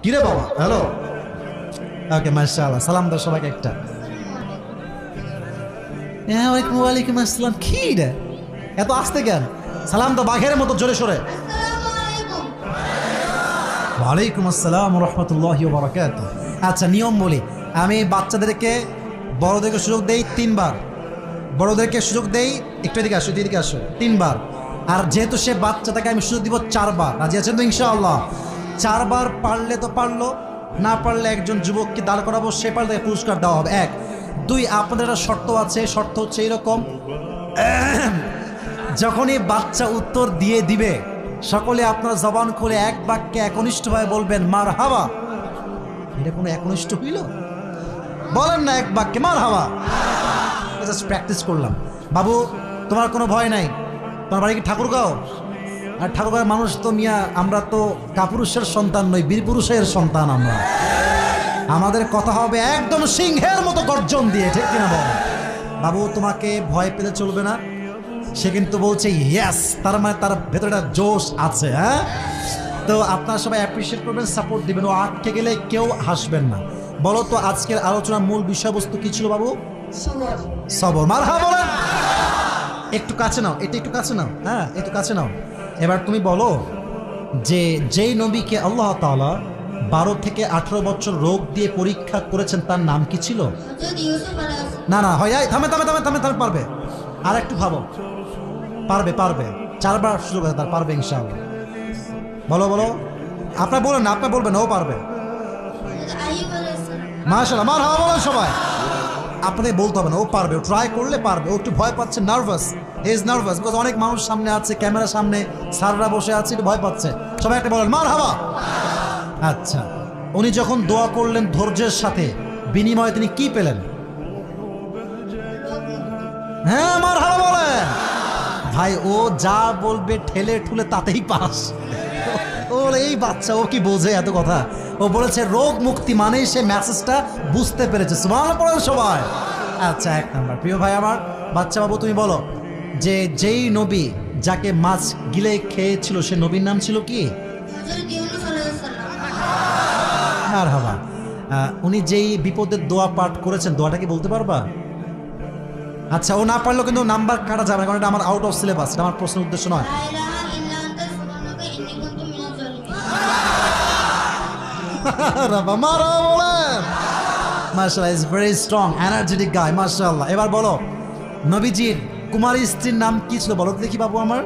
কিরে বাবা, হ্যালো। ওকে, মাশাআল্লাহ, সালাম দাও সবাইকে একটা। ওয়ালাইকুম আসসালাম। কি রে এত আস্তে কেন? সালাম তো বাঘের মতো জোরে সোরে। ওয়ালাইকুম আসসালাম রহমতুল্লাহি ওয়া বারাকাতুহু। আচ্ছা, নিয়ম বলি, আমি বাচ্চাদেরকে বড়দেরকে সুযোগ দেই 3 বার, বড়দেরকে সুযোগ দেই, একটু এদিকে আসো, এদিকে আসো, 3 বার। আর যেহেতু সে বাচ্চা, তাকে আমি সুযোগ দিব 4 বার। রাজি আছেন তো ইনশাআল্লাহ? 4 বার পারলে তো পারলো, না পারলে একজন যুবককে দাঁড় করাবো, সে পারলে তাকে পুরস্কার দেওয়া হবে। 1 2 আপনাদের একটা শর্ত আছে, শর্ত হচ্ছে এইরকম, যখনই বাচ্চা উত্তর দিয়ে দিবে সকলে আপনার জবান খুলে এক বাক্যে একনিষ্ঠভাবে বলবেন মারহাবা। এটা কোনো একনিষ্ঠ হইল? বলেন না এক বাক্যে মারহাবা। জাস্ট প্র্যাকটিস করলাম। বাবু, তোমার কোনো ভয় নাই? তোমার বাড়ি কি ঠাকুরগাঁও? আর ঠাকুরগাঁওয়ের মানুষ তো মিয়া, আমরা তো কাপুরুষের সন্তান নই, বীর পুরুষের সন্তান আমরা। আমাদের কথা হবে একদম সিংহের মতো গর্জন দিয়ে, ঠিক কিনা বল? বাবু, তোমাকে ভয় পেলে চলবে না। সে কিন্তু বলছে ইয়েস, তার মানে তার ভেতরে একটা জোশ আছে। হ্যাঁ, তো আপনারা সবাই অ্যাপ্রিসিয়েট করবেন, সাপোর্ট দিবেন। ও আটকে গেলে কেউ হাসবেন না। বলো তো আজকের আলোচনার মূল বিষয়বস্তু কি ছিল বাবু? সবর। মারহাবা বলেন। একটু কাছে নাও, এটা একটু কাছে নাও, হ্যাঁ একটু কাছে নাও। এবার তুমি বলো যে যেই নবীকে আল্লাহ তাআলা 12 থেকে 18 বছর রোগ দিয়ে পরীক্ষা করেছেন, তার নাম কি ছিল? না না, হয় থামে থামে থামে থামে থামে, পারবে। আর একটু ভাবো, পারবে পারবে। 4 বার সুযোগ আছে তার, পারবে ইনশাআল্লাহ। বলো বলো, আপনার বলেন না, আপনার বলবেন, ও পারবে। মাশাআল্লাহ, মারহাবা বলেন সবাই। আপনাকে বলতে হবে না, ও পারবে, ও ট্রাই করলে পারবে। ও একটু ভয় পাচ্ছে, nervous, he is nervous, because অনেক মানুষ সামনে আছে, ক্যামেরার সামনে স্যাররা বসে আছে, একটু ভয় পাচ্ছে। সবাই একটা বলেন মারহাবা। আচ্ছা, উনি যখন দোয়া করলেন ধৈর্যের সাথে, বিনিময়ে তিনি কি পেলেন? হ্যাঁ, মারহাবা বলেন। ভাই, ও যা বলবে ঠেলে ঠুলে তাতেই পাস। ওর এই বাচ্চা, ও কি বোঝে এত কথা? ও বলেছে রোগ মুক্তি মানেই সে মেসেজটা বুঝতে পেরেছে। সুবহানাল্লাহ পড়েন সবাই। আচ্ছা, 1 নাম্বার। প্রিয় ভাই আমার, বাচ্চা বাবু তুমি বলো যে যেই নবী যাকে মাছ গিলে খেয়েছিল, সে নবীর নাম ছিল কি? মারহাবা। উনি যেই বিপদের দোয়া পাঠ করেছেন, দোয়াটা কি বলতে পারবা? আচ্ছা, ও না পারলেও কিন্তু নাম্বার কাটা যাবে, কারণ এটা আমার আউট অফ সিলেবাস, আমার প্রশ্নের উদ্দেশ্য নয়। মাশাআল্লাহ, ইজ ভেরি স্ট্রং, এনার্জেটিক গাই, মাশাআল্লাহ। এবার বলো, নবীজির কুমারী স্ত্রীর নাম কি ছিল? বলো দেখি বাবু আমার।